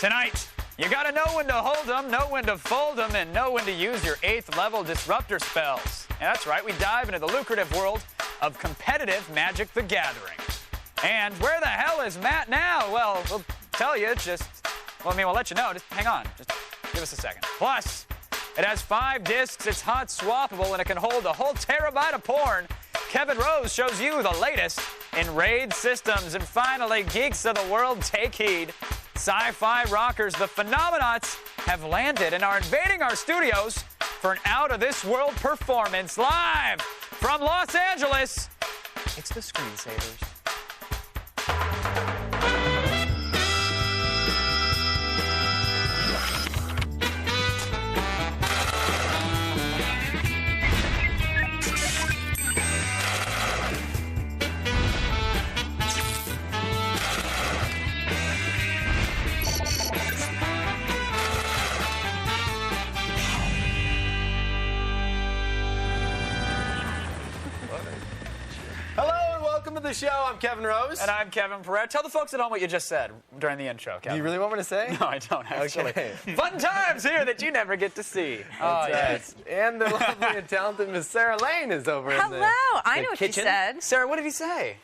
Tonight, you gotta know when to hold them, know when to fold them, and know when to use your 8th level disruptor spells. Yeah, that's right, we dive into the lucrative world of competitive Magic the Gathering. And where the hell is Matt now? Well, we'll tell you, we'll let you know. Just hang on. Just give us a second. Plus, it has 5 discs, it's hot swappable, and it can hold a whole terabyte of porn. Kevin Rose shows you the latest in raid systems. And finally, geeks of the world, take heed. Sci-fi rockers, the Phenomenauts, have landed and are invading our studios for an out-of-this-world performance. Live from Los Angeles, it's the Screensavers. Welcome to the show. I'm Kevin Rose. And I'm Kevin Pereira. Tell the folks at home what you just said during the intro, Kevin. Do you really want me to say? No, I don't, actually. Okay. Fun times here that you never get to see. Oh, yes. And the lovely and talented Miss Sarah Lane is over in the Hello. I know what kitchen. you said. Sarah, what did he say?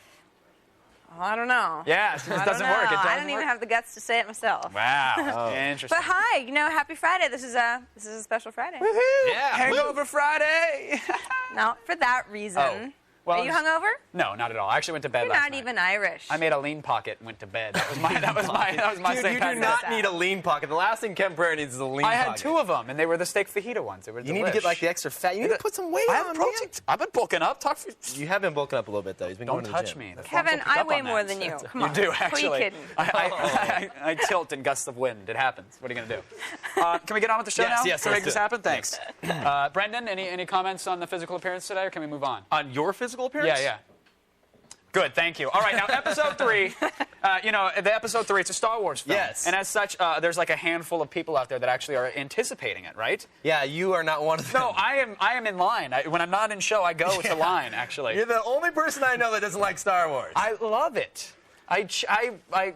Oh, I don't know. Yeah, it doesn't work. It doesn't I don't even have the guts to say it myself. Wow. Interesting. But hi, happy Friday. This is a special Friday. Woohoo! Yeah. Hangover Friday. Not for that reason. Oh. Well, are you hungover? No, not at all. I actually went to bed You're last not night. even Irish. I made a lean pocket and went to bed. That was my Dude, St. you do Patrick's not Day. need a lean pocket. The last thing Kevin Pereira needs is a lean pocket. I had 2 of them, and they were the steak fajita ones. They were You need to get like the extra fat. You need to put some weight on, man. I've been bulking up. You have been bulking up a little bit, though. He's been Don't going to the touch gym. me. Kevin, I weigh more than you. Come on. You do, actually. Who are you kidding? I tilt in gusts of wind. It happens. What are you going to do? Can we get on with the show now? Yes, Can we make let's this do it. happen? Thanks. Brendan, any comments on the physical appearance today, or can we move on? On your physical appearance? Yeah. Good, thank you. All right, now episode 3, the episode 3, it's a Star Wars film. Yes. And as such, there's like a handful of people out there that actually are anticipating it, right? Yeah, you are not one of them. No, I am in line. When I'm not in show, I go to line, actually. You're the only person I know that doesn't like Star Wars. I love it.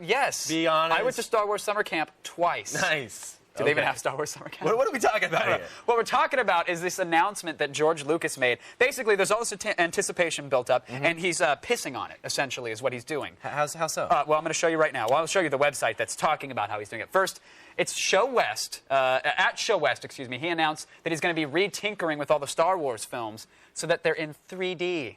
Yes. Be honest. I went to Star Wars summer camp twice. Nice. Do they even have Star Wars summer camp? What are we talking about here? What we're talking about is this announcement that George Lucas made. Basically, there's all this anticipation built up, and he's pissing on it, essentially, is what he's doing. How so? Well, I'm going to show you right now. Well, I'll show you the website that's talking about how he's doing it. First, it's Show West. At Show West, he announced that he's going to be re-tinkering with all the Star Wars films so that they're in 3D.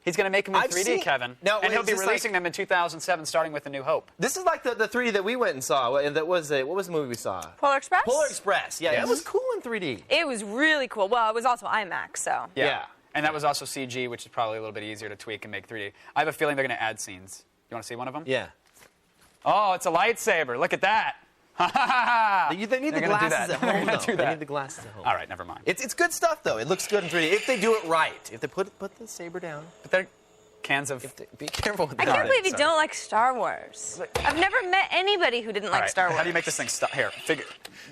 He's going to make them in 3D, Kevin. Now, and he'll be releasing like, them in 2007, starting with A New Hope. This is like the 3D that we went and saw. What was the movie we saw? Polar Express? Polar Express. Yeah, Yes. it was cool in 3D. It was really cool. Well, it was also IMAX, so. Yeah. And that was also CG, which is probably a little bit easier to tweak and make 3D. I have a feeling they're going to add scenes. You want to see one of them? Yeah. Oh, it's a lightsaber. Look at that. Ha ha ha! They need the glasses at home, though. They need the glasses at home. All right, never mind. It's good stuff, though. It looks good in 3D. If they do it right. If they put the saber down. But they're cans of... Be careful with that. I can't believe you don't like Star Wars. I've never met anybody who didn't like Star Wars. How do you make this thing stop? Here, figure.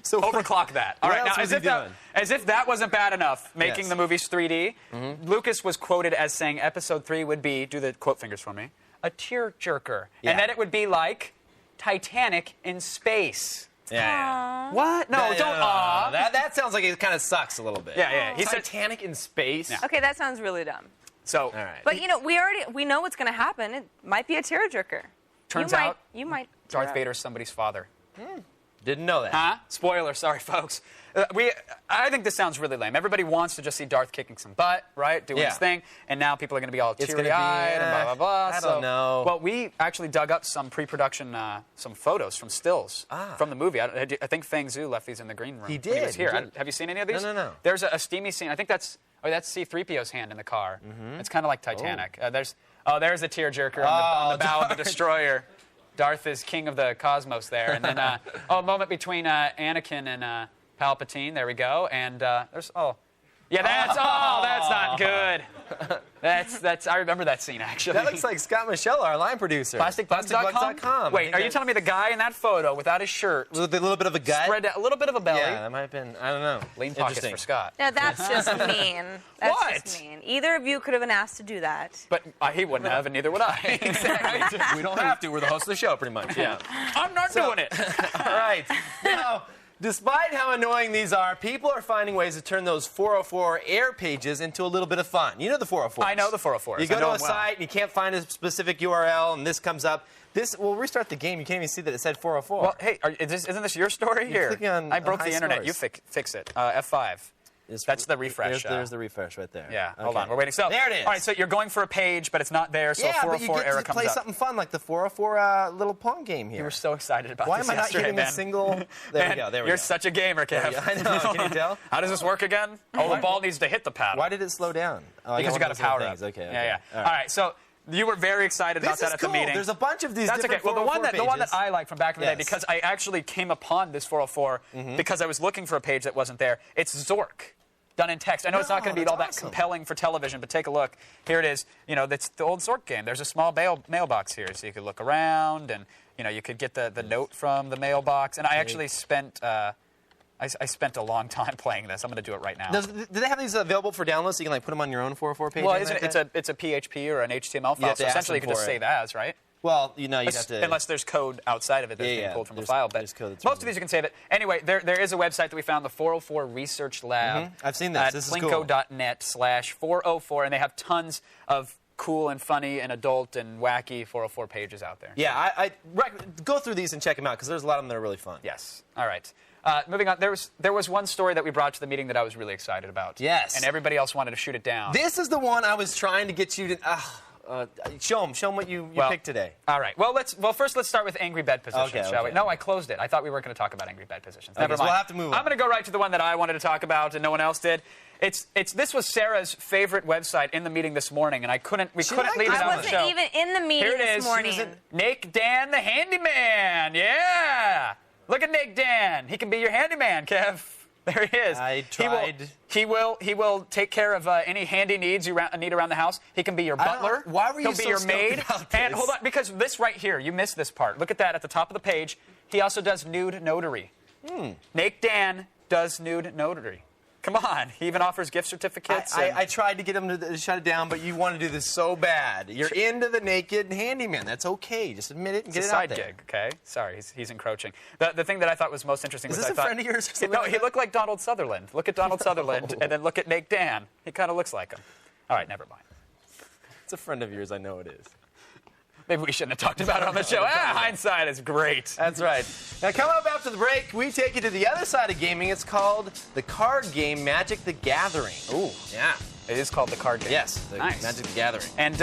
So overclock that. All what right, else now was he doing? as if that wasn't bad enough, making Yes. the movies 3D, Lucas was quoted as saying Episode 3 would be, do the quote fingers for me, a tearjerker. Yeah. And that it would be like Titanic in space. Yeah. What? No, don't aw. That sounds like it kind of sucks a little bit. Yeah. He said, Titanic in space? Yeah. Okay, that sounds really dumb. so, All right. But, we know what's going to happen. It might be a tearjerker. turns out You might. Darth tear up. Vader's somebody's father. Didn't know that. Huh? Spoiler, sorry, folks. I think this sounds really lame. Everybody wants to just see Darth kicking some butt, right? Doing his thing. And now people are going to be all It's gonna be, teary-eyed and blah, blah, blah. I don't know. Well, we actually dug up some pre-production, some photos from stills from the movie. I think Feng Zhu left these in the green room. He when he did, was here. he did. Have you seen any of these? No. There's a steamy scene. I think that's C-3PO's hand in the car. It's kind of like Titanic. There's a tearjerker on the bow of the destroyer. Darth is king of the cosmos there. And then, a moment between Anakin and Palpatine. There we go. And that's not good. That's. I remember that scene, actually. That looks like Scott Michelle, our line producer. PlasticBugs.com? Wait, are you telling me the guy in that photo without his shirt with a little bit of a gut? spread out, a little bit of a belly? Yeah, that might have been, I don't know. Lean pockets Interesting. for Scott. Now, that's just mean. That's What? just mean. Either of you could have been asked to do that. But he wouldn't have, and neither would I. Exactly. We don't have to. We're the host of the show, pretty much. Yeah. I'm not doing it. right. Now, despite how annoying these are, people are finding ways to turn those 404 error pages into a little bit of fun. You know the 404s. I know the 404s. You go to a site and you can't find a specific URL, and this comes up. We'll restart the game. You can't even see that it said 404. Well, hey, isn't this your story here? On, I broke on the internet. scores. You fix it. F5. That's the refresh. There's the refresh right there. Yeah, okay. hold on. We're waiting. So, there it is. All right, so you're going for a page, but it's not there, so a 404 but you get error to comes play up. something fun like the 404 little Pong game here. You were so excited about Why this am I not yesterday, getting man. a single... There we go, there we You're go. such a gamer, Kev. I know, can you tell? How does this work again? Oh, the ball needs to hit the paddle. Why did it slow down? Oh, Because you got to power up. Okay. Yeah. All right, so you were very excited about that at the meeting. There's a bunch of these That's different okay. Well, 404 the one that I like from back in the day, Yes. because I actually came upon this 404 because I was looking for a page that wasn't there. It's Zork. Done in text. I know it's not going to be all that awesome. compelling for television, but take a look. Here it is. You know, that's the old Zork game. There's a small mailbox here, so you could look around, and you know, you could get the note from the mailbox. And I actually spent I spent a long time playing this. I'm going to do it right now. Do they have these available for download so you can like put them on your own 404 page? Well, it's a PHP or an HTML file, so essentially you can just save as, right? Well, you know, you'd have to... Unless there's code outside of it that's being pulled from the file. But code that's most of these you can save it. Anyway, there is a website that we found, the 404 Research Lab. I've seen this. This is cool. Plinko.net/404, and they have tons of cool and funny and adult and wacky 404 pages out there. Yeah, I go through these and check them out because there's a lot of them that are really fun. Yes. All right. Moving on, there was one story that we brought to the meeting that I was really excited about. Yes. And everybody else wanted to shoot it down. This is the one I was trying to get you to... show them what you picked today. All right. Well, first let's start with angry bed positions, shall we? Okay. No, I closed it. I thought we weren't going to talk about angry bed positions. Never so mind. we'll have to move on. I'm going to go right to the one that I wanted to talk about and no one else did. This was Sarah's favorite website in the meeting this morning, and we couldn't leave it on the show. I wasn't even in the meeting Here it this is. morning. Nake Dan the handyman. Yeah. Look at Nake Dan. He can be your handyman, Kev. There he is. I tried. He will take care of any handy needs you need around the house. He can be your butler. Why were you He'll so be your stoked maid. about this? And hold on, because this right here, you missed this part. Look at that at the top of the page. He also does nude notary. Nake Dan does nude notary. Come on. He even offers gift certificates. I tried to get him to shut it down, but you want to do this so bad. You're into the naked handyman. That's okay. Just admit it and get it out there. It's a side gig, okay? Sorry, he's encroaching. The thing that I thought was most interesting was this a friend of yours or something No, like he that? looked like Donald Sutherland. Look at Donald Sutherland, and then look at Nate Dan. He kind of looks like him. All right, never mind. It's a friend of yours. I know it is. Maybe we shouldn't have talked about it on the show. Hindsight is great. That's right. Now, come up after the break. We take you to the other side of gaming. It's called the card game Magic the Gathering. Ooh. Yeah. It is called the card game. Yes. Nice. Magic the Gathering. And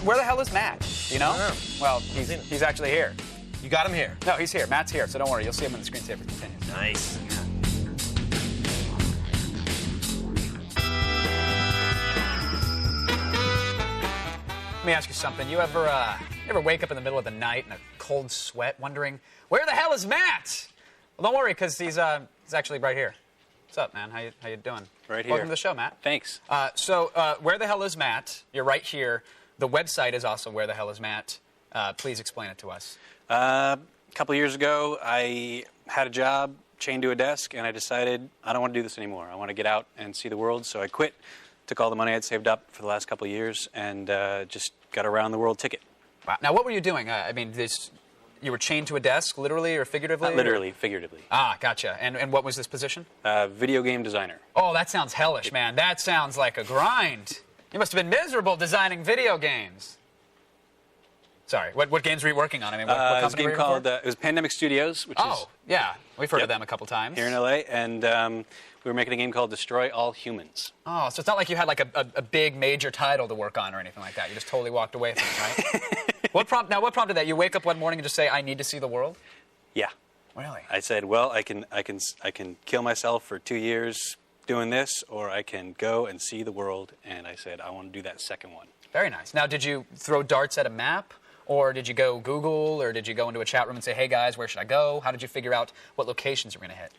where the hell is Matt? Do you know? I don't know. Well, he's actually here. You got him here. No, he's here. Matt's here, so don't worry. You'll see him when the screensaver continues. Nice. Let me ask you something. You ever wake up in the middle of the night in a cold sweat wondering, where the hell is Matt? Well, don't worry, because he's actually right here. What's up, man? How you doing? Right here. Welcome to the show, Matt. Thanks. So, where the hell is Matt? You're right here. The website is also Where the Hell is Matt? Please explain it to us. A couple years ago, I had a job chained to a desk, and I decided I don't want to do this anymore. I want to get out and see the world, so I quit. Took all the money I'd saved up for the last couple of years and just got a round-the-world ticket. Wow. Now, what were you doing? You were chained to a desk, literally or figuratively? Not literally, figuratively. Ah, gotcha. And what was this position? Video game designer. Oh, that sounds hellish, man. That sounds like a grind. You must have been miserable designing video games. Sorry, what games were you working on? I mean, what it was a company game were you called for? It was Pandemic Studios, which is yeah. We've heard of Yep. them a couple times. here in LA, and we were making a game called Destroy All Humans. Oh, so it's not like you had like a big major title to work on or anything like that. You just totally walked away from it, right? What prompted that? You wake up one morning and just say, "I need to see the world." Yeah. Really? I said, well, I can kill myself for 2 years doing this, or I can go and see the world. And I said, I want to do that second one. Very nice. Now, did you throw darts at a map? Or did you go Google, or did you go into a chat room and say, hey, guys, where should I go? How did you figure out what locations you were going to hit?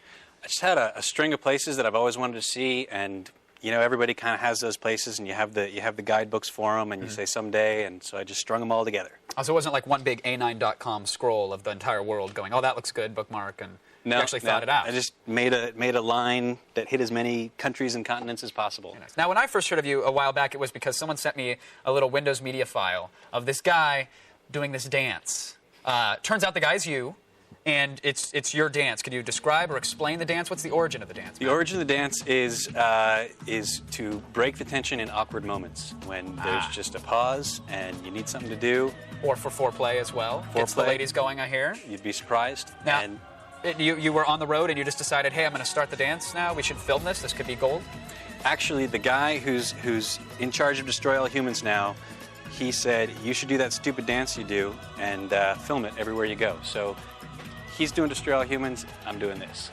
I just had a string of places that I've always wanted to see, and you know, everybody kind of has those places, and you have the guidebooks for them, and you say someday, and so I just strung them all together. Oh, so it wasn't like one big A9.com scroll of the entire world going, oh, that looks good, bookmark, and you actually thought it out. I just made a line that hit as many countries and continents as possible. Very nice. Now, when I first heard of you a while back, it was because someone sent me a little Windows Media file of this guy doing this dance. Turns out the guy's you, and it's your dance. Could you describe or explain the dance? What's the origin of the dance? The origin of the dance is to break the tension in awkward moments when there's just a pause and you need something to do. Or for foreplay as well. Gets the ladies going, I hear. You'd be surprised. Now, and you were on the road and you just decided, hey, I'm going to start the dance now. We should film this. This could be gold. Actually, the guy who's in charge of Destroy All Humans now, he said, you should do that stupid dance you do and film it everywhere you go. So he's doing Destroy All Humans, I'm doing this.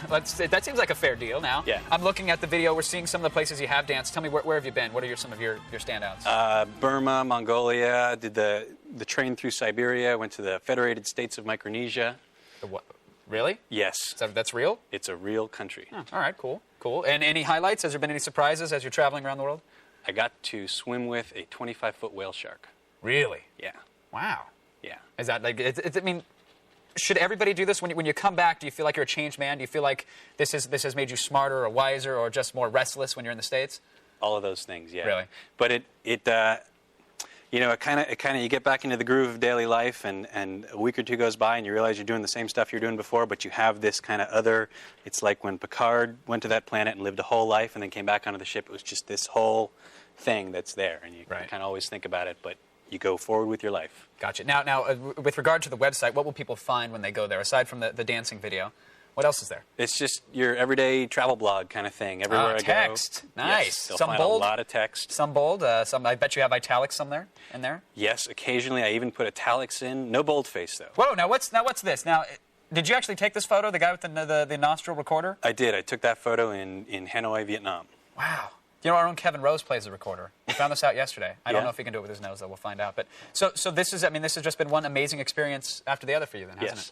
That seems like a fair deal now. Yeah. I'm looking at the video. We're seeing some of the places you have danced. Tell me, where have you been? What are some of your standouts? Burma, Mongolia, did the train through Siberia, went to the Federated States of Micronesia. What? Really? Yes. That's real? It's a real country. Oh, all right, cool. And any highlights? Has there been any surprises as you're traveling around the world? I got to swim with a 25-foot whale shark. Really? Yeah. Wow. Yeah. Is that like? I mean, should everybody do this when you come back? Do you feel like you're a changed man? Do you feel like this has made you smarter or wiser or just more restless when you're in the States? All of those things. Yeah. Really? But it kind of you get back into the groove of daily life, and a week or two goes by and you realize you're doing the same stuff you're doing before, but you have this kind of other. It's like when Picard went to that planet and lived a whole life and then came back onto the ship. It was just this whole thing that's there, and you kind of always think about it, but you go forward with your life. Gotcha. Now, with regard to the website, what will people find when they go there, aside from the dancing video? What else is there? It's just your everyday travel blog kind of thing. Everywhere text. I go. Nice. Yes, they'll Some find bold. A lot of text. Some bold. Some. I bet you have italics in there. Yes, occasionally I even put italics in. No boldface though. Whoa! Now what's this? Now, did you actually take this photo? The guy with the nostril recorder? I did. I took that photo in Hanoi, Vietnam. Wow. You know, our own Kevin Rose plays the recorder. We found this out yesterday. I don't know if he can do it with his nose, though. We'll find out. But so this is. I mean, this has just been one amazing experience after the other for you, then, hasn't it?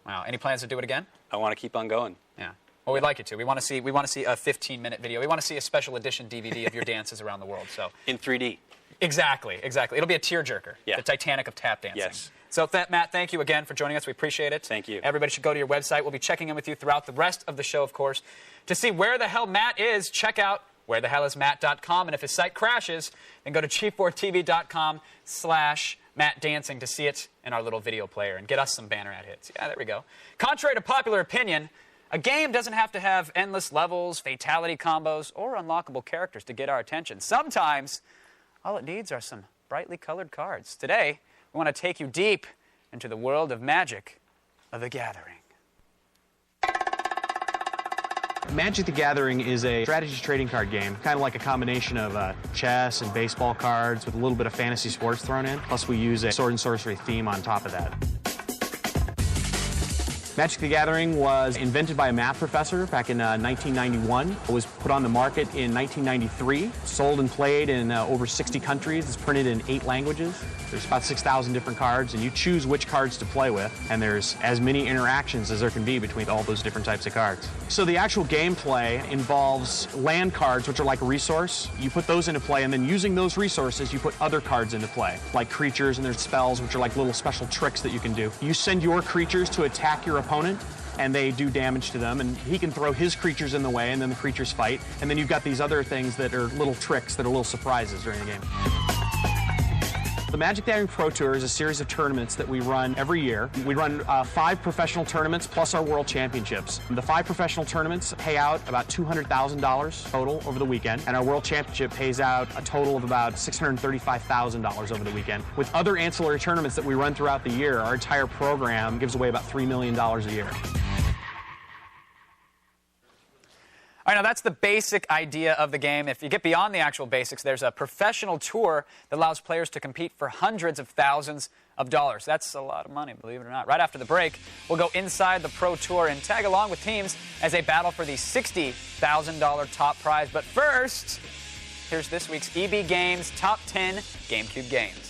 Wow. Any plans to do it again? I want to keep on going. Yeah. Well, we'd like you to. We want to see a 15-minute video. We want to see a special edition DVD of your dances around the world. So in 3D. Exactly. It'll be a tearjerker. Yeah. The Titanic of tap dancing. Yes. So, Matt, thank you again for joining us. We appreciate it. Thank you. Everybody should go to your website. We'll be checking in with you throughout the rest of the show, of course. To see where the hell Matt is, check out wherethehellismatt.com. And if his site crashes, then go to chief4tv.com/MattDancing to see it in our little video player and get us some banner ad hits. Yeah, there we go. Contrary to popular opinion, a game doesn't have to have endless levels, fatality combos, or unlockable characters to get our attention. Sometimes, all it needs are some brightly colored cards. Today, we want to take you deep into the world of Magic of the Gathering. Magic the Gathering is a strategy trading card game, kind of like a combination of chess and baseball cards with a little bit of fantasy sports thrown in. Plus, we use a sword and sorcery theme on top of that. Magic the Gathering was invented by a math professor back in 1991. It was put on the market in 1993, sold and played in over 60 countries. It's printed in 8 languages. There's about 6,000 different cards, and you choose which cards to play with, and there's as many interactions as there can be between all those different types of cards. So the actual gameplay involves land cards, which are like a resource. You put those into play, and then using those resources, you put other cards into play, like creatures, and there's spells, which are like little special tricks that you can do. You send your creatures to attack your opponent, and they do damage to them, and he can throw his creatures in the way, and then the creatures fight, and then you've got these other things that are little tricks that are little surprises during the game. The Magic the Gathering Pro Tour is a series of tournaments that we run every year. We run 5 professional tournaments plus our World Championships. The 5 professional tournaments pay out about $200,000 total over the weekend, and our World Championship pays out a total of about $635,000 over the weekend. With other ancillary tournaments that we run throughout the year, our entire program gives away about $3 million a year. All right, now that's the basic idea of the game. If you get beyond the actual basics, there's a professional tour that allows players to compete for hundreds of thousands of dollars. That's a lot of money, believe it or not. Right after the break, we'll go inside the Pro Tour and tag along with teams as they battle for the $60,000 top prize. But first, here's this week's EB Games Top 10 GameCube Games.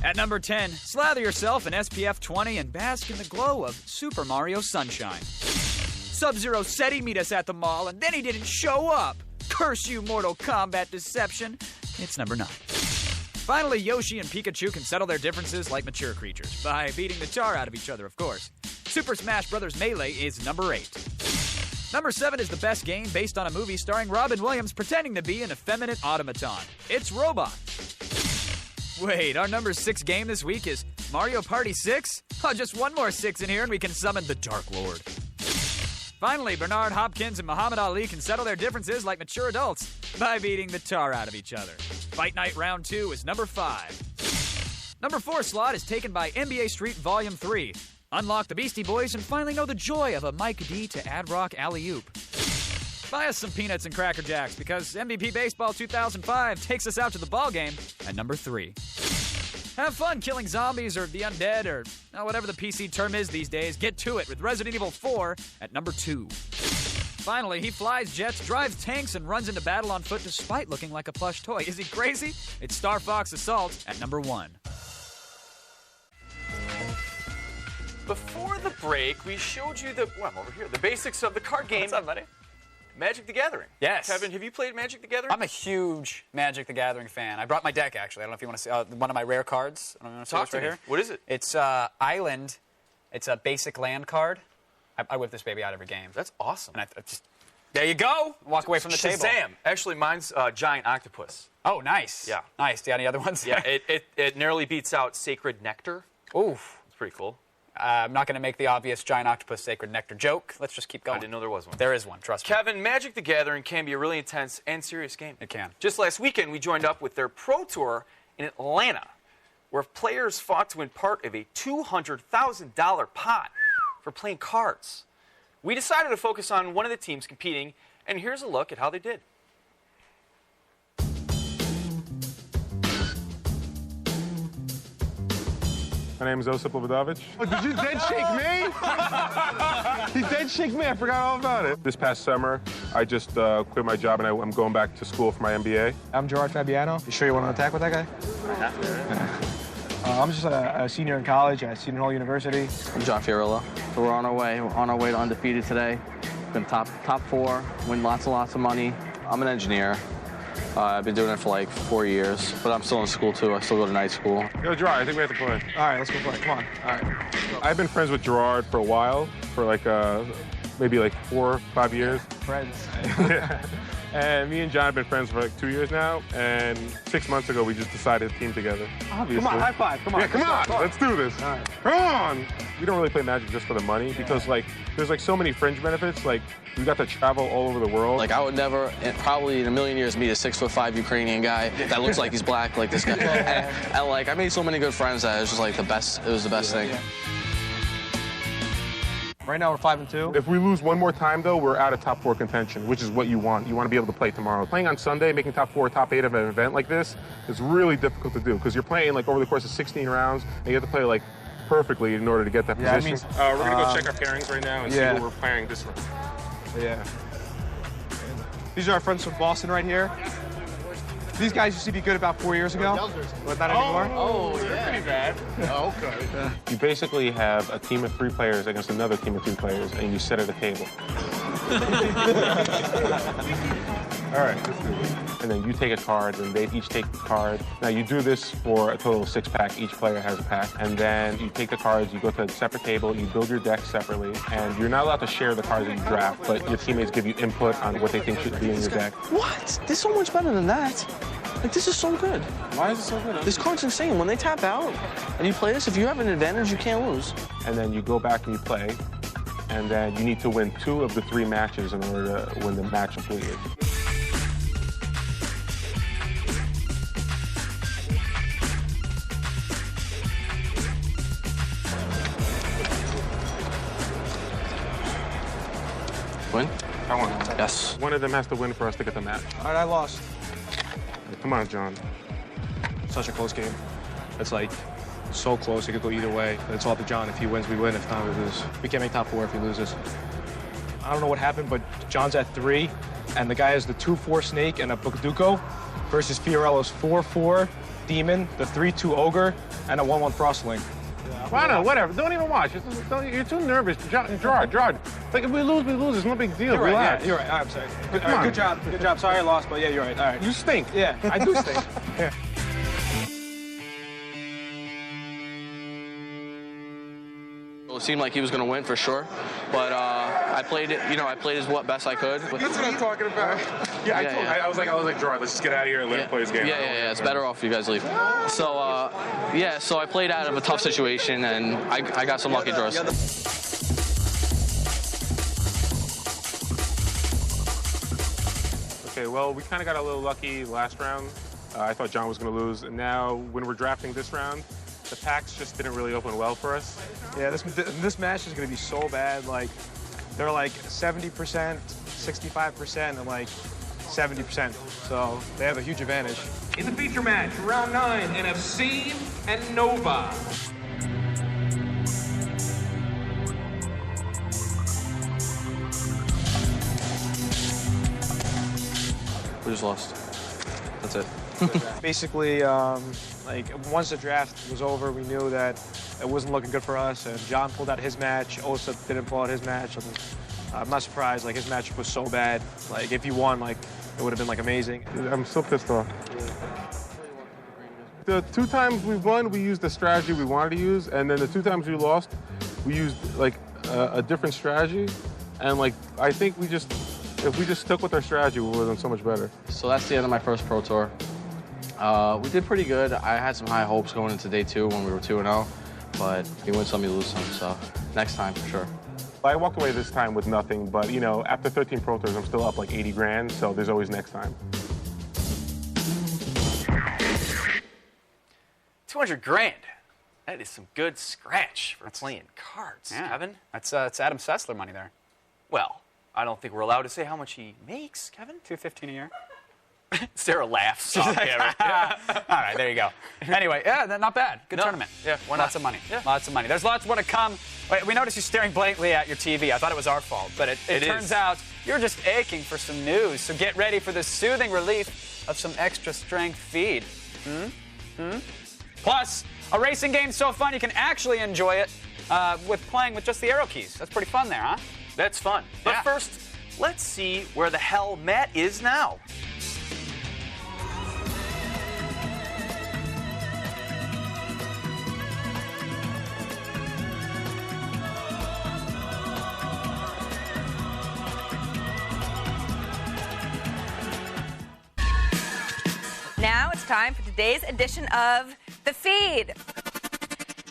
At number 10, slather yourself in SPF 20 and bask in the glow of Super Mario Sunshine. Sub-Zero said he'd meet us at the mall, and then he didn't show up. Curse you, Mortal Kombat deception. It's number 9. Finally, Yoshi and Pikachu can settle their differences like mature creatures, by beating the tar out of each other, of course. Super Smash Bros. Melee is number 8. Number 7 is the best game based on a movie starring Robin Williams pretending to be an effeminate automaton. It's Robot. Wait, our number 6 game this week is Mario Party 6? Oh, just one more 6 in here and we can summon the Dark Lord. Finally, Bernard Hopkins and Muhammad Ali can settle their differences like mature adults by beating the tar out of each other. Fight Night Round 2 is number 5. Number 4 slot is taken by NBA Street Volume 3. Unlock the Beastie Boys and finally know the joy of a Mike D to Ad Rock alley-oop. Buy us some peanuts and Cracker Jacks because MVP Baseball 2005 takes us out to the ball game at number 3. Have fun killing zombies or the undead or whatever the PC term is these days. Get to it with Resident Evil 4 at number 2. Finally, he flies jets, drives tanks, and runs into battle on foot despite looking like a plush toy. Is he crazy? It's Star Fox Assault at number 1. Before the break, we showed you the basics of the card game. What's up, buddy? Magic the Gathering. Yes. Kevin, have you played Magic the Gathering? I'm a huge Magic the Gathering fan. I brought my deck, actually. I don't know if you want to see one of my rare cards. I don't know if you want to see Talk to this me. right here. What is it? It's Island. It's a basic land card. I whip this baby out every game. That's awesome. And I just, there you go. Walk away from the table. Shazam. Actually, mine's Giant Octopus. Oh, nice. Yeah. Nice. Do you have any other ones? Yeah, it narrowly beats out Sacred Nectar. Oof. It's pretty cool. I'm not going to make the obvious Giant Octopus Sacred Nectar joke. Let's just keep going. I didn't know there was one. There is one, trust me. Kevin, Magic the Gathering can be a really intense and serious game. It can. Just last weekend, we joined up with their Pro Tour in Atlanta, where players fought to win part of a $200,000 pot for playing cards. We decided to focus on one of the teams competing, and here's a look at how they did. My name is Osip Lobodovich. Oh, did you dead shake me? He dead shake me. I forgot all about it. This past summer, I just quit my job and I'm going back to school for my MBA. I'm Gerard Fabiano. You sure you want to attack with that guy? I have to. I'm just a senior in college at Seton Hall University. I'm John Fiorillo. So we're on our way. We're on our way to undefeated today. Been top 4, win lots and lots of money. I'm an engineer. I've been doing it for like 4 years, but I'm still in school too. I still go to night school. Yo, Gerard, I think we have to play. All right, let's go play. Come on. All right. I've been friends with Gerard for a while, for like maybe like 4 or 5 years. Friends. And me and John have been friends for like 2 years now, and 6 months ago we just decided to team together. Obviously. Come on, high five. Come on. Yeah, come on. Let's do this. All right. Come on. We don't really play Magic just for the money because like there's like so many fringe benefits. Like we got to travel all over the world. Like I would never, probably in a million years, meet a 6'5" Ukrainian guy that looks like he's black, like this guy. And like I made so many good friends that it was just like the best. It was the best thing. Yeah. Right now we're 5-2. If we lose one more time, though, we're out of top 4 contention, which is what you want. You want to be able to play tomorrow. Playing on Sunday, making top 4, top 8 of an event like this is really difficult to do because you're playing like over the course of 16 rounds, and you have to play like perfectly in order to get that position. We're gonna go check our pairings right now and see what we're playing this one. Yeah. These are our friends from Boston right here. These guys used to be good about 4 years ago, but not anymore. Oh, yeah. Pretty bad. Oh, okay. Yeah. You basically have a team of 3 players against another team of 2 players, and you sit at a table. All right, let's do this. And then you take a card, and they each take a card. Now, you do this for a total of 6 packs. Each player has a pack. And then you take the cards, you go to a separate table, you build your deck separately, and you're not allowed to share the cards that you draft, but your teammates give you input on what they think should be in your deck. What? This is so much better than that. Like, this is so good. Why is it so good? This card's insane. When they tap out and you play this, if you have an advantage, you can't lose. And then you go back and you play, and then you need to win 2 of the 3 matches in order to win the match completely. Win? I won. Yes. One of them has to win for us to get the match. All right, I lost. Come on, John. Such a close game. It's like so close, it could go either way. But it's all up to John. If he wins, we win. If not, we lose. We can't make top 4 if he loses. I don't know what happened, but John's at 3, and the guy has the 2-4 Snake and a Bukaduko versus Fiorillo's 4-4 Demon, the 3-2 Ogre, and a 1-1 Frostling. Why not? Whatever. Don't even watch. You're too nervous. Gerard. Like, if we lose, we lose. It's no big deal. You're right, Relax. yeah, you're right. I'm sorry. Good job. Good job. Sorry I lost, but yeah, you're right. All right. You stink. Yeah, I do stink. Yeah. It seemed like he was going to win for sure, but I played it. I played as best I could. That's what I'm talking about. I was like, Gerard, let's just get out of here and let him play his game. Yeah. It's better off if you guys leave. So, so I played out of a tough situation, and I got some lucky draws. Okay, well, we kind of got a little lucky last round. I thought John was going to lose, and now when we're drafting this round, the packs just didn't really open well for us. Yeah, this match is going to be so bad. Like, they're like 70%, 65%, and like 70%. So they have a huge advantage. In the feature match, round 9, NFC and Nova. We just lost. That's it. Basically, like once the draft was over, we knew that it wasn't looking good for us, and John pulled out his match. Osa didn't pull out his match. And, I'm not surprised. Like, his matchup was so bad. Like, if he won, like, it would have been like amazing. I'm so pissed off. The 2 times we won, we used the strategy we wanted to use, and then the 2 times we lost, we used like a different strategy, and like I think if we just stuck with our strategy, we would have done so much better. So that's the end of my first Pro Tour. We did pretty good. I had some high hopes going into day 2 when we were 2-0, but you win some, you lose some, so next time for sure. I walked away this time with nothing, but after 13 Pro Tours, I'm still up like 80 grand, so there's always next time. 200 grand. That is some good scratch for playing cards, Kevin. That's Adam Sessler money there. Well, I don't think we're allowed to say how much he makes, Kevin. $215 a year. Sarah laughs. She's like, all right, there you go. Anyway, not bad. Good tournament. Yeah, why Lots not? of money. Yeah. Lots of money. There's lots more to come. Wait, we noticed you staring blankly at your TV. I thought it was our fault, but it turns out you're just aching for some news. So get ready for the soothing relief of some extra strength feed. Plus, a racing game so fun you can actually enjoy it with playing with just the arrow keys. That's pretty fun there, huh? That's fun. But first, let's see where the hell Matt is now. Now it's time for today's edition of The Feed.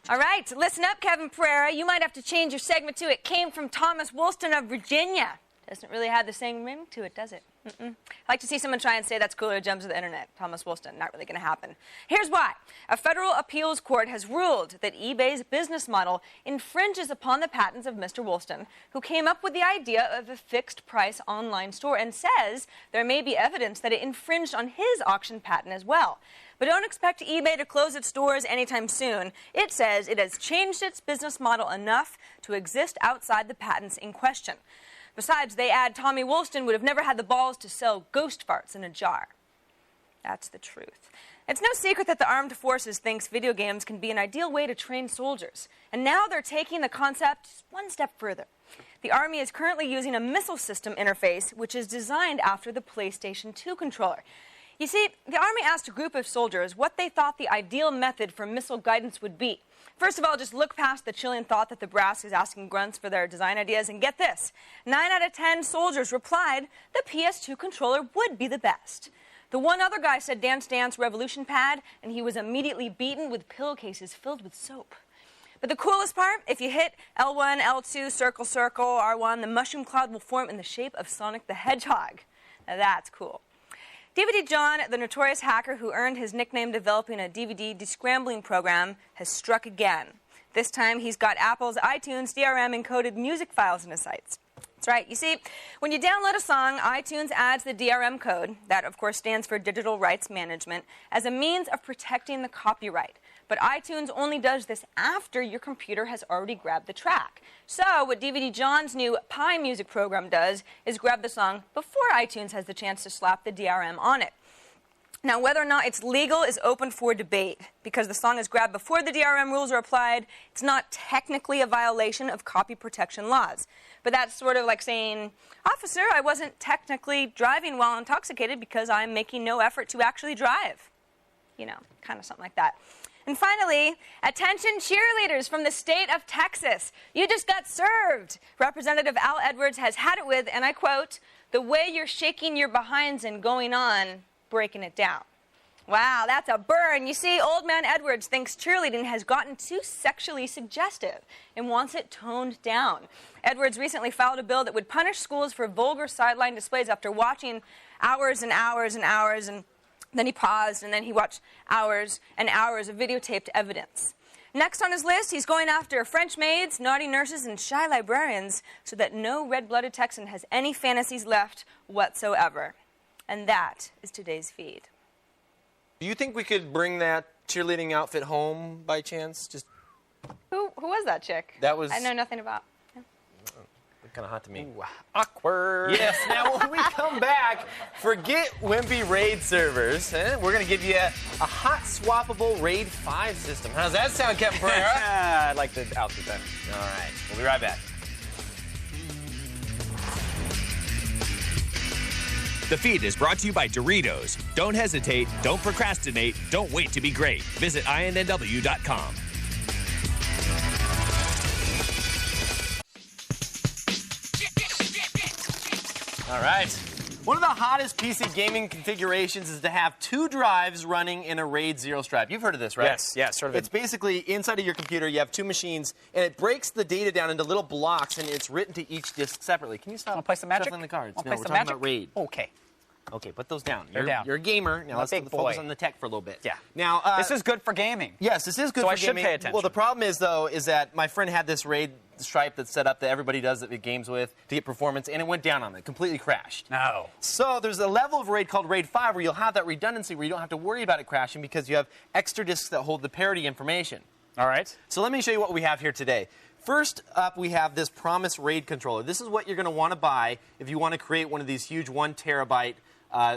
All right, listen up, Kevin Pereira. You might have to change your segment to "It Came from Thomas Woolston of Virginia." Doesn't really have the same ring to it, does it? I'd like to see someone try and say that's cooler than jumps to the internet. Thomas Woolston, not really going to happen. Here's why. A federal appeals court has ruled that eBay's business model infringes upon the patents of Mr. Woolston, who came up with the idea of a fixed-price online store, and says there may be evidence that it infringed on his auction patent as well. But don't expect eBay to close its doors anytime soon. It says it has changed its business model enough to exist outside the patents in question. Besides, they add Tommy Woolston would have never had the balls to sell ghost farts in a jar. That's the truth. It's no secret that the armed forces thinks video games can be an ideal way to train soldiers. And now they're taking the concept one step further. The Army is currently using a missile system interface which is designed after the PlayStation 2 controller. You see, the Army asked a group of soldiers what they thought the ideal method for missile guidance would be. First of all, just look past the chilling thought that the brass is asking grunts for their design ideas, and get this. 9 out of 10 soldiers replied the PS2 controller would be the best. The one other guy said Dance Dance Revolution Pad, and he was immediately beaten with pillowcases filled with soap. But the coolest part, if you hit L1, L2, circle, circle, R1, the mushroom cloud will form in the shape of Sonic the Hedgehog. Now that's cool. DVD John, the notorious hacker who earned his nickname developing a DVD descrambling program, has struck again. This time, he's got Apple's iTunes DRM encoded music files in his sites. That's right. You see, when you download a song, iTunes adds the DRM code, that of course stands for Digital Rights Management, as a means of protecting the copyright. But iTunes only does this after your computer has already grabbed the track. So what DVD John's new Pi Music program does is grab the song before iTunes has the chance to slap the DRM on it. Now, whether or not it's legal is open for debate. Because the song is grabbed before the DRM rules are applied, it's not technically a violation of copy protection laws. But that's sort of like saying, "Officer, I wasn't technically driving while intoxicated because I'm making no effort to actually drive." You know, kind of something like that. And finally, attention cheerleaders from the state of Texas. You just got served. Representative Al Edwards has had it with, and I quote, "the way you're shaking your behinds and going on, breaking it down." Wow, that's a burn. You see, Old Man Edwards thinks cheerleading has gotten too sexually suggestive and wants it toned down. Edwards recently filed a bill that would punish schools for vulgar sideline displays after watching hours and hours and hours, and then he paused, and then he watched hours and hours of videotaped evidence. Next on his list, he's going after French maids, naughty nurses, and shy librarians so that no red-blooded Texan has any fantasies left whatsoever. And that is today's feed. Do you think we could bring that cheerleading outfit home by chance? Just Who was that chick? That was... I know nothing about. Kind of hot to me. Ooh, awkward. Yes, now when we come back, forget wimpy RAID servers. We're going to give you a hot swappable RAID 5 system. How does that sound, Kevin Pereira? I like the outfit better. All right, we'll be right back. The feed is brought to you by Doritos. Don't hesitate, don't procrastinate, don't wait to be great. Visit INNW.com. All right. One of the hottest PC gaming configurations is to have 2 drives running in a RAID 0 stripe. You've heard of this, right? Yes, sort of. It's basically inside of your computer, you have 2 machines, and it breaks the data down into little blocks, and it's written to each disk separately. Can you stop? Want to play some Magic? Shuffling the cards. Want to No, play we're some talking Magic? about RAID. Okay. Okay, put those down. They're down. You're a gamer. Now I'm a let's big focus boy. on the tech for a little bit. Yeah. Now this is good for gaming. Yes, this is good So for I should gaming. pay attention. Well, the problem is, though, is that my friend had this RAID stripe that's set up that everybody does that it games with to get performance, and it went down on it. Completely crashed. No. So there's a level of RAID called RAID 5 where you'll have that redundancy where you don't have to worry about it crashing because you have extra disks that hold the parity information. All right. So let me show you what we have here today. First up, we have this Promise RAID controller. This is what you're going to want to buy if you want to create one of these huge 1 terabyte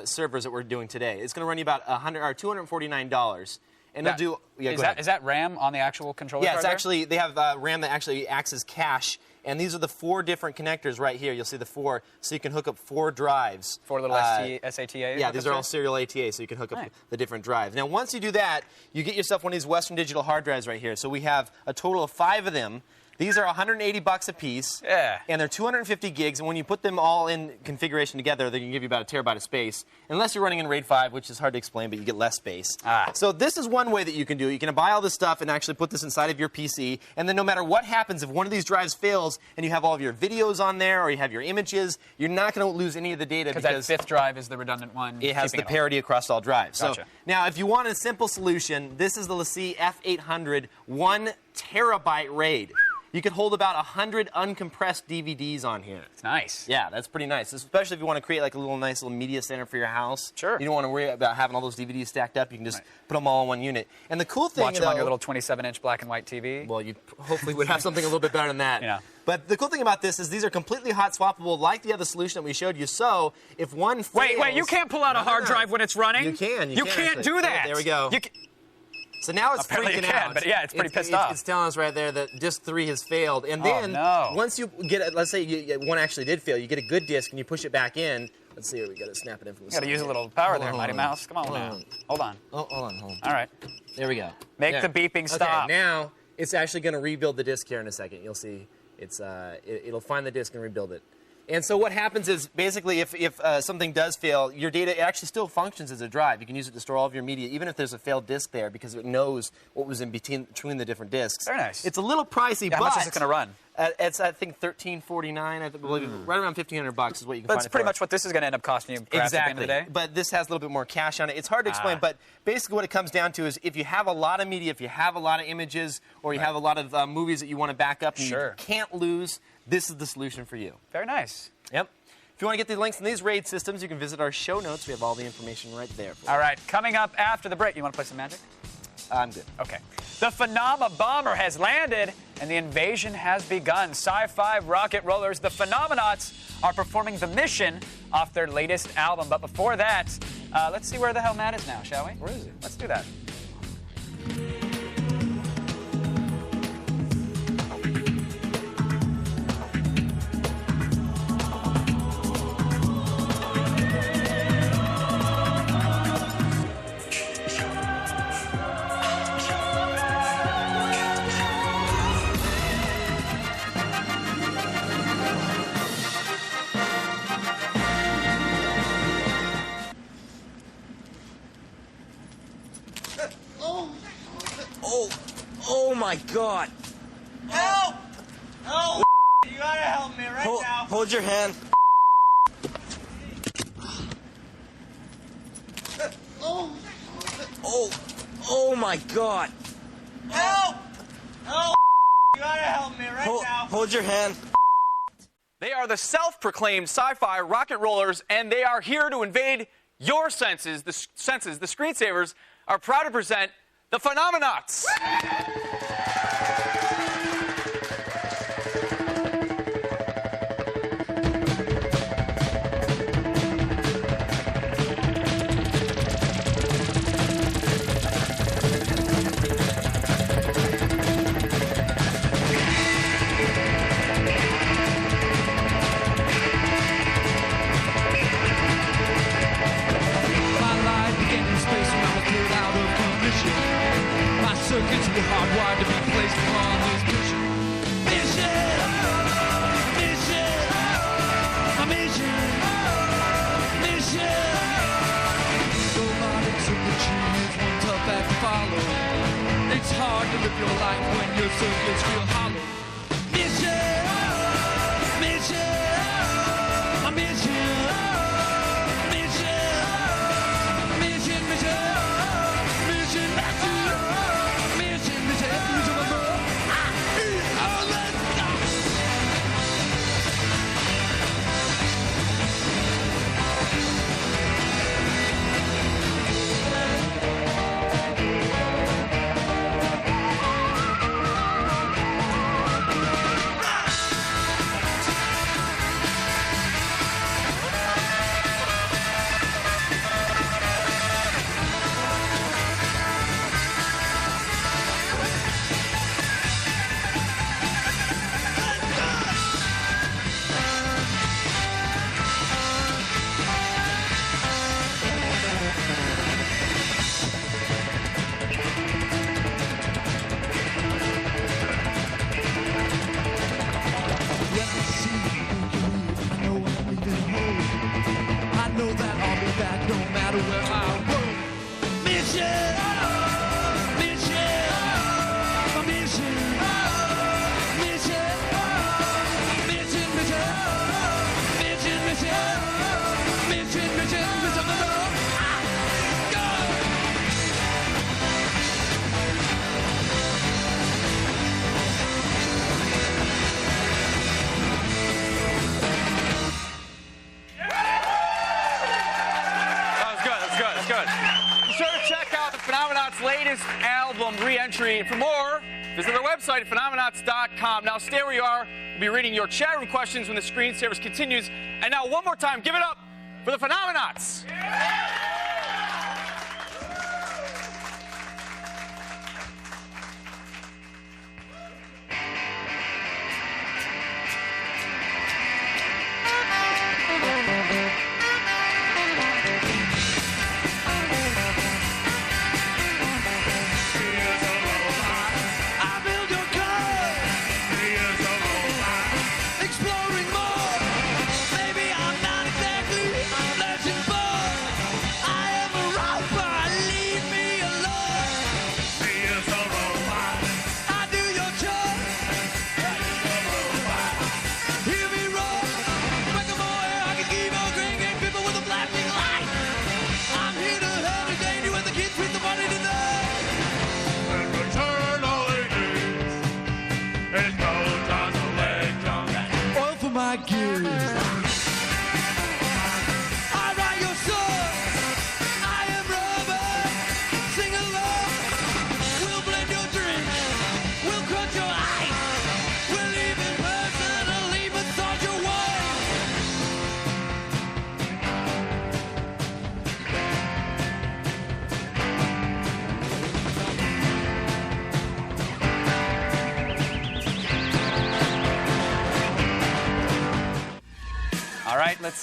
servers that we're doing today. It's going to run you about $249, and it'll do. Yeah, Is that RAM on the actual controller? Yeah, card it's there? actually they have RAM that actually acts as cache, and these are the 4 different connectors right here. You'll see the 4, so you can hook up 4 drives. 4 little SATA. Yeah, these are all serial ATA, so you can hook up the different drives. Now, once you do that, you get yourself one of these Western Digital hard drives right here. So we have a total of 5 of them. These are $180 a piece, and they're 250 gigs, and when you put them all in configuration together, they can give you about a terabyte of space, unless you're running in RAID 5, which is hard to explain, but you get less space. So this is one way that you can do it. You can buy all this stuff and actually put this inside of your PC, and then no matter what happens, if one of these drives fails and you have all of your videos on there or you have your images, you're not going to lose any of the data because that 5th drive is the redundant one. It has the parity across all drives. Gotcha. So now, if you want a simple solution, this is the LaCie F800 1 terabyte RAID. You could hold about 100 uncompressed DVDs on here. It's nice. Yeah, that's pretty nice, especially if you want to create like a little nice little media center for your house. Sure. You don't want to worry about having all those DVDs stacked up. You can just put them all in one unit. And the cool thing, Watch them on your little 27-inch black and white TV. Well, you hopefully would have something a little bit better than that. Yeah. But the cool thing about this is these are completely hot swappable, like the other solution that we showed you. So if one fails, Wait, you can't pull out a hard drive when it's running? You can. You can't do that. There we go. So now it's Apparently freaking you can, out. but yeah, it's pretty pissed off. It's telling us right there that disk 3 has failed. And then once you get it, let's say one actually did fail, you get a good disk and you push it back in. Let's see here, we got to snap it in from the You got to side use a here. little power Hold there, on, Mighty hold on. Mouse. Come on now. Hold on. Oh, hold on. All right. There we go. Make the beeping stop. Okay, now it's actually going to rebuild the disk here in a second. You'll see it's it'll find the disk and rebuild it. And so what happens is basically if something does fail, your data actually still functions as a drive. You can use it to store all of your media, even if there's a failed disk there, because it knows what was in between the different disks. Very nice. It's a little pricey, Yeah, but how much is it going to run? It's I think $13.49. I believe right around $1,500 is what you can find. That's it pretty for. much what this is going to end up costing you. Perhaps Exactly. At the end of the day. But this has a little bit more cash on it. It's hard to explain, but basically what it comes down to is if you have a lot of media, if you have a lot of images, or you have a lot of movies that you want to back up and you can't lose, this is the solution for you. Very nice. Yep. If you want to get the links in these RAID systems, you can visit our show notes. We have all the information right there. All right, coming up after the break. You want to play some Magic? I'm good. Okay. The Phenomena bomber has landed, and the invasion has begun. Sci-fi rocket rollers, the Phenomenauts, are performing The Mission off their latest album. But before that, let's see where the hell Matt is now, shall we? Where is he? Let's do that. my God. Help! Help! You gotta help me right now. Hold your hand. Oh my God. Help! Help! You gotta help me right now. Hold your hand. They are the self-proclaimed sci-fi rocket rollers, and they are here to invade your senses. The screensavers are proud to present the Phenomenauts. Circuits were hardwired to be placed upon this mission. Mission! Mission! A mission! Mission! Robotics of machine is one tough act to follow. It's hard to live your life when your circuits feel hollow. Mission! Mission! A mission! Mission! Mission! Mission! Mission! Latest album re-entry. For more, visit their website at phenomenauts.com. Now stay where you are. We'll be reading your chat room questions when the screensavers continues. And now one more time, give it up for the Phenomenauts.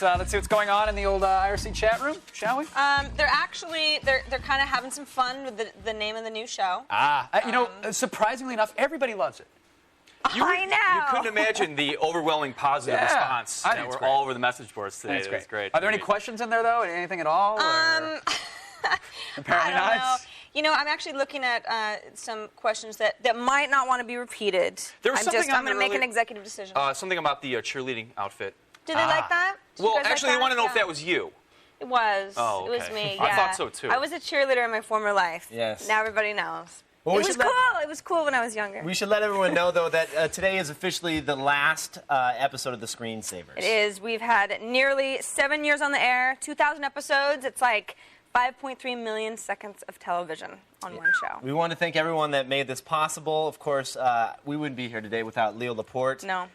Let's see what's going on in the old IRC chat room, shall we? They're kind of having some fun with the name of the new show. You know, surprisingly enough, everybody loves it. I know. You couldn't imagine the overwhelming positive response that were all over the message boards today. That's great. Are there any questions in there, though? Anything at all? Apparently not. You know, I'm actually looking at some questions that might not want to be repeated. There was something I'm going to make earlier- an executive decision. Something about the cheerleading outfit. Did they like that? Did you Well, guys like actually, they that? want to know if Yeah. that was you. It was. Oh, It was okay. me, I yeah. thought so, too. I was a cheerleader in my former life. Yes. Now everybody knows. Well, it we was should let- cool. It was cool when I was younger. We should let everyone know, though, that today is officially the last episode of the Screensavers. It is. We've had nearly 7 years on the air, 2,000 episodes. It's like 5.3 million seconds of television on one show. We want to thank everyone that made this possible. Of course, we wouldn't be here today without Leo Laporte, No.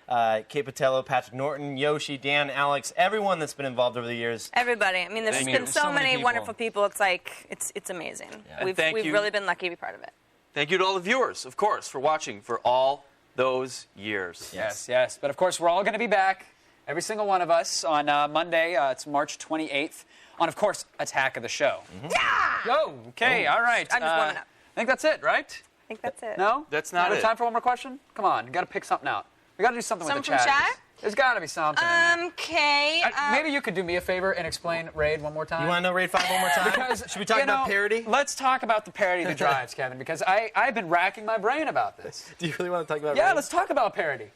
Kate Patello, Patrick Norton, Yoshi, Dan, Alex, everyone that's been involved over the years. Everybody. I mean, there's Thank been you. so, So many many people. wonderful people. It's like, it's amazing. And We've thank you. really been lucky to be part of it. Thank you to all the viewers, of course, for watching for all those years. Yes. But of course, we're all going to be back, every single one of us, on Monday. It's March 28th, on, of course, Attack of the Show. Yeah! Oh, okay, all right. I'm just warming up. I think that's it, right? I think that's it. No? That's not We have it. time for one more question? Come on, you got to pick something out. We got to do something with Something the from chat. chat? There's got to be something. Okay. Maybe you could do me a favor and explain Raid one more time. You want to know Raid 5 one more time? Because, Should we talk about parody? Let's talk about the parody of the drives, Kevin, because I've been racking my brain about this. Do you really want to talk about Yeah, Raid? let's talk about parody.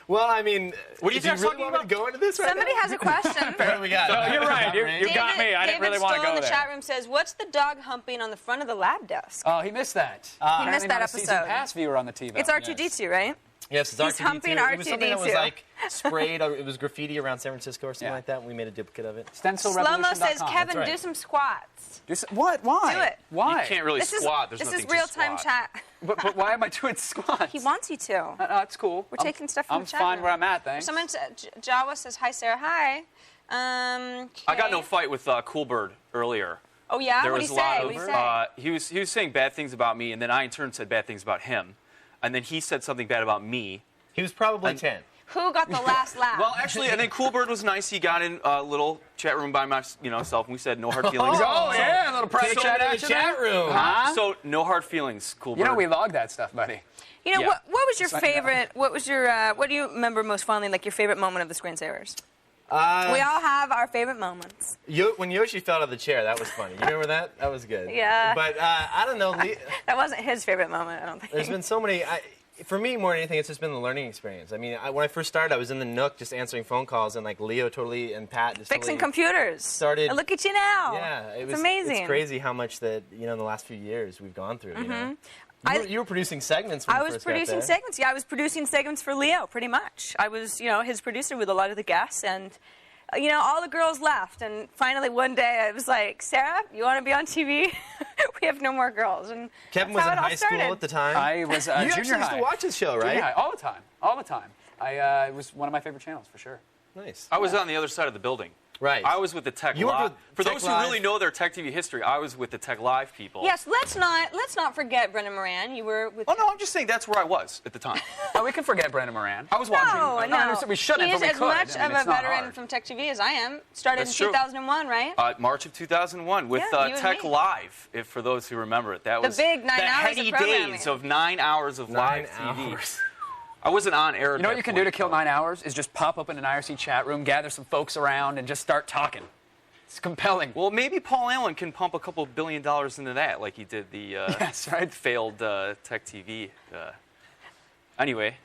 Well, I mean, What do you do you guys really talking want me to go into this right Somebody now? has a question. What do we got? No, you're right. You got me. I didn't really want to David Stoll go in the there. chat room says, "What's the dog humping on the front of the lab desk?" Oh, he missed that. He missed that Not a season episode. pass viewer on the TV. It's R2D2, right? Yes, it's He's R2D2. humping It was something that was R2D2. like sprayed. It was graffiti around San Francisco or something like that. And we made a duplicate of it. Slow-mo says, "Kevin, do some squats." What? Why? Do it. Why? You can't really This squat. is There's nothing real-time to squat. chat. But why am I doing squats? He wants you to. That's cool. We're taking stuff from I'm the chat fine room. where I'm at, thanks. Someone said, Jawa says, "Hi, Sarah." Hi. I got no fight with Coolbird earlier. Oh yeah. There What did was he a lot say? of. What did he say? He was saying bad things about me, and then I in turn said bad things about him, and then he said something bad about me. He was probably 10. Who got the last laugh? Well, actually, and then Coolbird was nice. He got in a little chat room by myself, and we said no hard feelings. Oh, yeah, a little private chat in the action chat there. room. Huh? So no hard feelings, Coolbird. You know we log that stuff, buddy. You know Yeah. what was your Just letting you know. favorite? What was your? What do you remember most fondly? Like your favorite moment of the Screensavers? We all have our favorite moments. When Yoshi fell out of the chair, that was funny. You remember that? That was good. Yeah. But I don't know. That wasn't his favorite moment, I don't think. There's been so many. For me, more than anything, it's just been the learning experience. I mean, when I first started, I was in the Nook just answering phone calls, and like Leo and Pat just Fixing totally computers. started. And look at you now. Yeah, it's amazing. It's crazy how much that in the last few years we've gone through. You know, Mm-hmm. you were producing segments. When I you was first got producing there. segments. Yeah, I was producing segments for Leo, pretty much. I was, his producer with a lot of the guests, and all the girls left, and finally one day I was like, "Sarah, you want to be on TV?" We have no more girls, and Kevin that's was how in it all high school started. at the time. I was you junior actually used high. to watch his show, right? Junior high, all the time. It was one of my favorite channels for sure. Nice. I was on the other side of the building. Right. I was with the Tech You worked Live. with For Tech those who Live? really know their Tech TV history, I was with the Tech Live people. Yes, let's not forget Brendan Moran. You were with. Oh no, I'm just saying that's where I was at the time. Oh, we can forget Brandon Moran. I was watching. No. We shouldn't, He is but we as could. much I mean, of it's a not veteran hard. from Tech TV as I am. Started That's in true. 2001, right? March of 2001 with Yeah, you and Tech me. Live, for those who remember it. That The was big 9 the hours of heady programming. days of 9 hours of 9 live TV. hours. I wasn't on air. You know what you can do to kill 9 hours is just pop open an IRC chat room, gather some folks around, and just start talking. It's compelling. Well, maybe Paul Allen can pump a couple $1 billion into that, like he did the That's right. failed Tech TV. Anyway,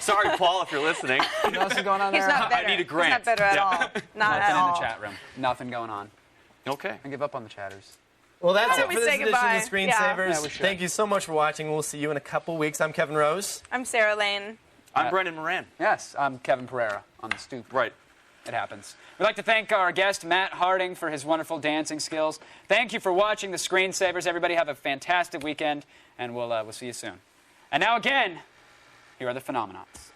sorry, Paul, if you're listening. You know what's going on He's there? not better. I need a grant. He's not better at Yeah. all. Not Nothing at all. in the chat room. Nothing going on. Okay. I give up on the chatters. Well, that's Why it don't for we this say edition goodbye? of the Screensavers. Yeah, we should. Thank you so much for watching. We'll see you in a couple weeks. I'm Kevin Rose. I'm Sarah Lane. I'm Brendan Moran. Yes, I'm Kevin Pereira on the stoop. Right. It happens. We'd like to thank our guest, Matt Harding, for his wonderful dancing skills. Thank you for watching the Screensavers. Everybody have a fantastic weekend, and we'll see you soon. And now again, here are the Phenomenauts.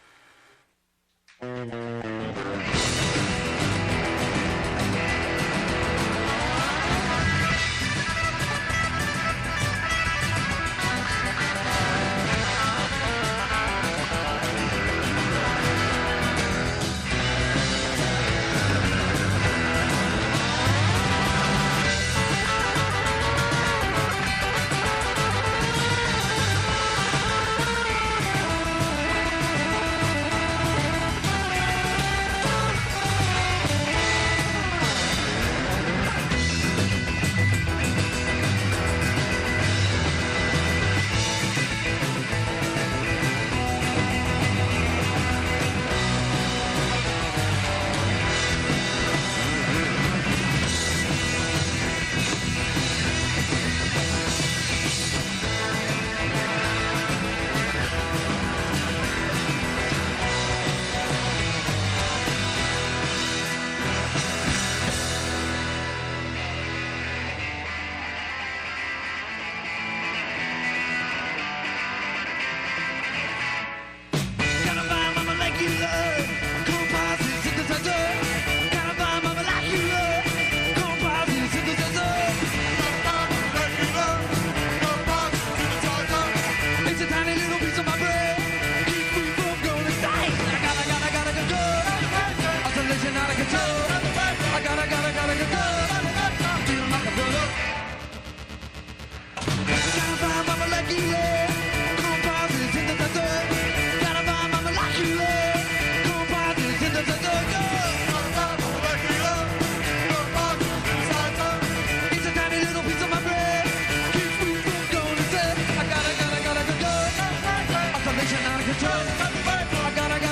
return. I gotta go.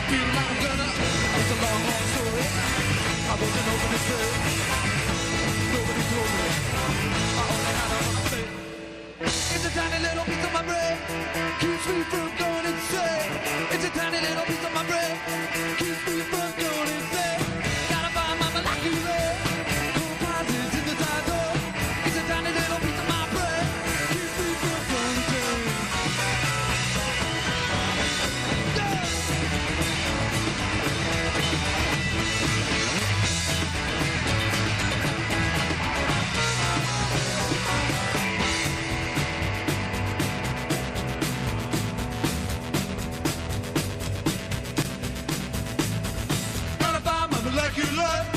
Feel like I'm gonna. It's a long, long story. I wasn't over this way. Nobody told me. I only had a mistake. It's a tiny little piece of my brain. Keeps me from going insane. It's a tiny little piece of my brain. Keeps me from going insane. Gotta find my molecular composites in the cytosol. It's a tiny little piece of my brain. Keeps me from going insane. Gotta find my molecular